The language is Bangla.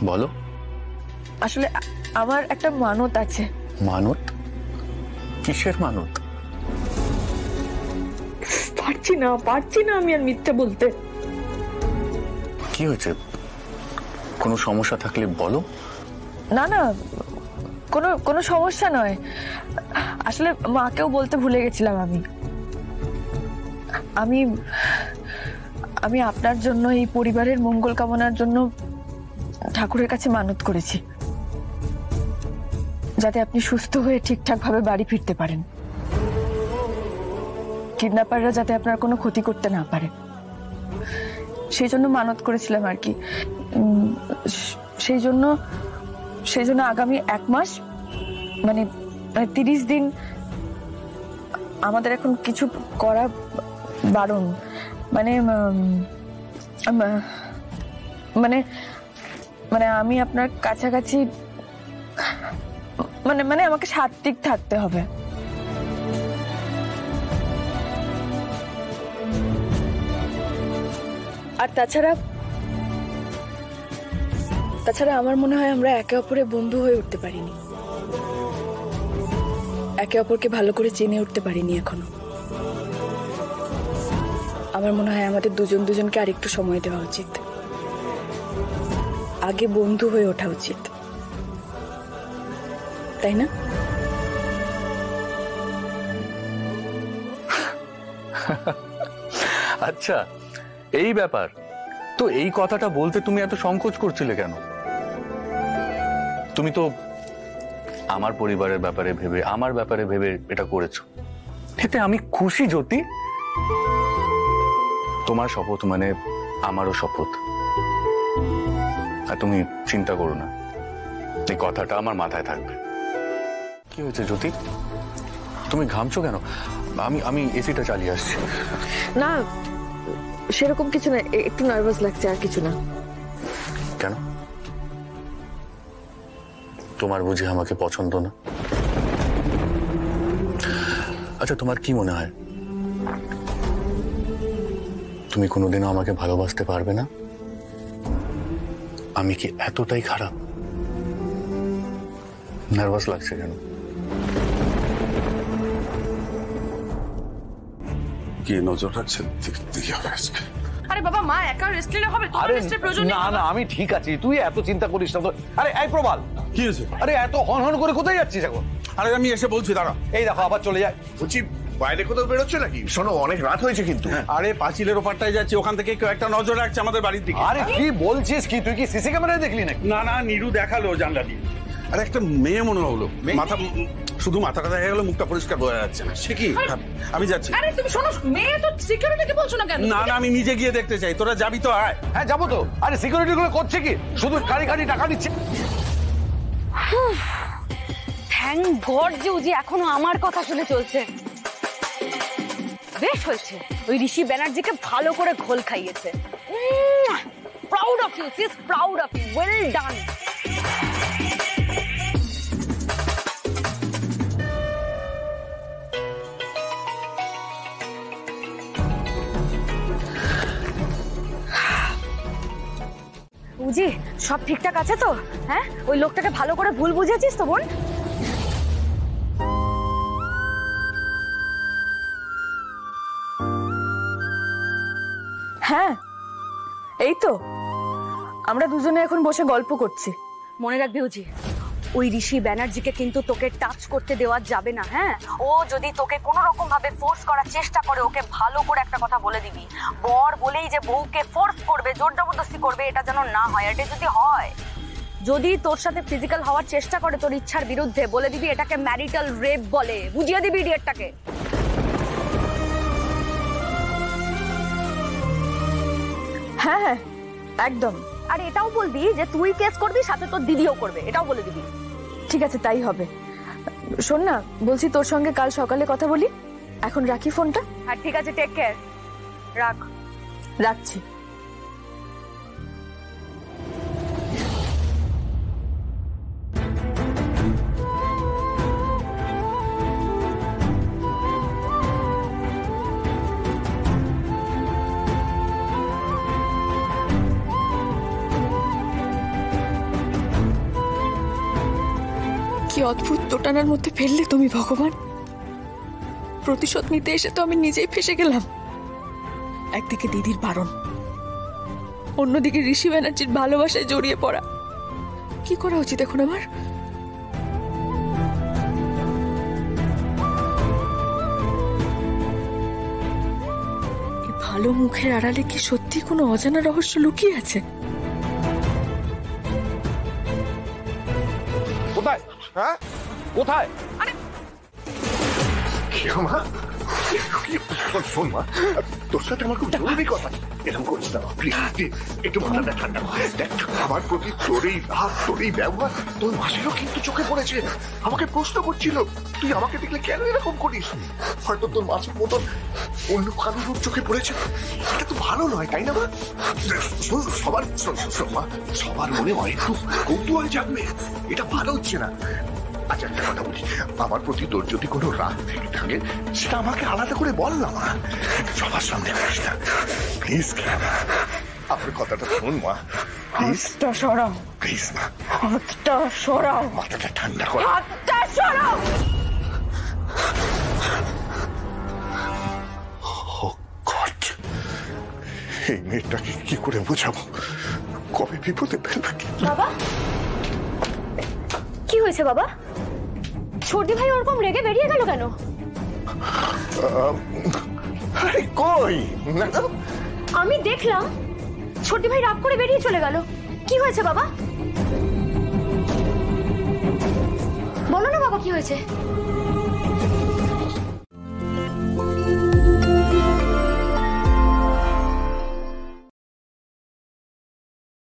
বলো। আসলে আমার একটা মানত আছে। মানত? কিসের মানত? পারছি না আমি আর মিথ্যে বলতে। কি হয়েছে? কোনো সমস্যা থাকলে বলো। না না, কোনো সমস্যা নয়। আসলে মাকেও বলতে ভুলে গেছিলাম। আমি আমি আপনার জন্য, এই পরিবারের মঙ্গল কামনার জন্য ঠাকুরের কাছে মানত করেছি, যাতে আপনি সুস্থ হয়ে ঠিকঠাক ভাবে বাড়ি ফিরতে পারেন, কিডন্যাপাররা যাতে আপনার কোনো ক্ষতি করতে না পারে, সেই জন্য মানত করেছিলাম আর কি। সেই জন্য আগামী 1 মাস মানে 30 দিন আমাদের এখন কিছু করা বারণ। মানে মানে মানে আমি আপনার কাছাকাছি, মানে আমাকে সাত্ত্বিক থাকতে হবে। আর তাছাড়া আমার মনে হয় আমরা একে অপরের বন্ধু হয়ে উঠতে পারিনি, একে অপরকে ভালো করে চিনে উঠতে পারিনি এখনো। আমার মনে হয় আমাদের দুজনকে আরেকটু সময় দেওয়া উচিত, আগে বন্ধু হয়ে ওঠা উচিত, তাই না? আচ্ছা, এই ব্যাপার। তো এই কথাটা বলতে তুমি এত সংকোচ করছিলে কেন? তুমি তো আমার পরিবারের ব্যাপারে ভেবে, আমার ব্যাপারে ভেবে এটা করেছো। এতে আমি খুশি জ্যোতি। তোমার শপথ মানে আমারও শপথ। আর তুমি চিন্তা করো না, এই কথাটা আমার মাথায় থাকবে। কি হয়েছে জ্যোতি? তুমি ঘামছো কেন? আমি এসিটা চালিয়ে আসছি। না, সেরকম কিছু না, একটু নার্ভাস লাগছে, আর কিছু না। কেন? তোমার বুঝি আমাকে পছন্দ না? আচ্ছা, তোমার কি মনে হয় তুমি কোনোদিনও আমাকে ভালোবাসতে পারবে না? আমি কি এতটাই খারাপ? নার্ভাস লাগছে কেন? কি নজর রাখছেন? দেখি হবে আজকে। আরে বাবা, মা একা রেস্ট নিলে হবে? তোমার রেস্টের প্রয়োজন নেই। না, আমি ঠিক আছি, তুই এত চিন্তা করিস না তো। আরে এই প্রবাল, কি হয়েছে? আরে এত হন করে কোথায় যাচ্ছিস এখন? আরে আমি এসে বলছি, দাঁড়া। এই দেখো আবার চলে যায়। বলছি বাইরে কোথাও বেরোচ্ছে নাকি? শোনো, অনেক রাত হয়েছে কিন্তু। আরে পাঁচিলের ওপারটায় যাচ্ছি, ওখান থেকে কেউ একটা নজর রাখছে আমাদের বাড়ির দিকে। আরে কি বলছিস কি? তুই কি সিসি ক্যামেরায় দেখলি নাকি? না, নিরু দেখালো জানলা দিয়ে। আরে একটা মেয়ে মনে হলো, মাথা শুধু মাথাটা দেখা গেল, মুখটা পরিষ্কার বোঝা যাচ্ছে না। সে কি? আমি যাচ্ছি। আরে তুমি শোনো, মেয়ে তো সিকিউরিটিকে বলছো না কেন? না, আমি নিজে গিয়ে দেখতে চাই। তোরা যাবি তো? আয়। হ্যাঁ যাবো তো। আরে সিকিউরিটি গুলো করছে কি? শুধু কারি টাকা দিচ্ছে। থ্যাংক গড যে উজি এখনো আমার কথা শুনে চলছে। বেশ হয়েছে, ওই ঋষি ব্যানার্জিকে ভালো করে ঘোল খাইয়েছে। Proud of you sis, proud of you, well done. Uzi সব ঠিকঠাক আছে তো? হ্যাঁ, ওই লোকটাকে ভালো করে ভুল বুঝেছিস তো বোন? হ্যাঁ, এই তো আমরা দুজনে এখন বসে গল্প করছি। মনে রাখবি উজি, ওই ঋষি ব্যানার্জিকে কিন্তু তোকে টাচ করতে দেওয়া যাবে না। হ্যাঁ, ও যদি তোকে কোনো রকম ভাবে ফোর্স করার চেষ্টা করে, ওকে ভালো করে একটা কথা বলে দিবি, বর বলেই যে বউকে ফোর্স করবে, জোর জবরদস্তি করবে, এটা যেন না হয়। এটা যদি হয়, যদি তোর সাথে ফিজিক্যাল হওয়ার চেষ্টা করে তোর ইচ্ছার বিরুদ্ধে, বলে দিবি এটাকে ম্যারিটাল রেপ বলে, বুঝিয়ে দিবি ইডিয়েটটাকে। হ্যাঁ, একদম। আর এটাও বলবি যে তুই কেস করবি, সাথে তোর দিদিও করবে, এটাও বলে দিবি। ঠিক আছে, তাই হবে। শোন না, বলছি তোর সঙ্গে কাল সকালে কথা বলি। এখন রাখি ফোনটা। হ্যাঁ ঠিক আছে, টেক কেয়ার, রাখছি। কি অদ্ভুত দোটানার মধ্যে ফেললে তুমি ভগবান। প্রতিশোধ নিতে এসে তো আমি নিজেই ফেসে গেলাম। একদিকে দিদির বারণ, অন্যদিকে ঋষি ব্যানার্জির ভালোবাসায় জড়িয়ে পড়া। কি করা উচিত এখন আমার? এই ভালো মুখের আড়ালে কি সত্যি কোনো অজানা রহস্য লুকিয়ে আছে? কোথায়? হ্যাঁ, কোথায়? মা, শোন মা, তোর সাথে আমার খুব জরুরি কথা। এরকম করিস না প্লিজ, একটু মাথাটা ঠান্ডা কর। দেখ, আমার প্রতি তোর এই রাগ, তোর এই ব্যবহার তোর মাসিরও কিন্তু চোখে পড়েছে। আমাকে প্রশ্ন করছিল তুই আমাকে দেখলে কেন এরকম করিস। হয়তো তোর মাসির মতন অন্য কারোর চোখে পড়েছে। এটা তো ভালো নয়, তাই না মা? সবার মা, সবার মনে হয় একটু কৌতূহল জাগবে। এটা ভালো হচ্ছে না। আচ্ছা, একটা কথা বলি, আমার প্রতি তোর যদি কোনো রাগ থেকে থাকে সেটা আমাকে আলাদা করে বল না মা, সবার সামনে করিস না প্লিজ। আমার কথাটা শোন মা, হাতটা সরাও প্লিজ মা, হাতটা সরাও, মাথাটা ঠান্ডা কর। হাতটা সরাও। Oh God! এই মেয়েটাকে কি করে বোঝাবো, কবে বিপদে ফেলবে? বাবা, কি হয়েছে বাবা? সর্দি ভাই ওরকম রেগে বেরিয়ে গেল কেন? আরে কই না, আমি দেখলাম সর্দি ভাই রাগ করে বেরিয়ে চলে গেল। কি হয়েছে বাবা? বলো না বাবা, কি হয়েছে?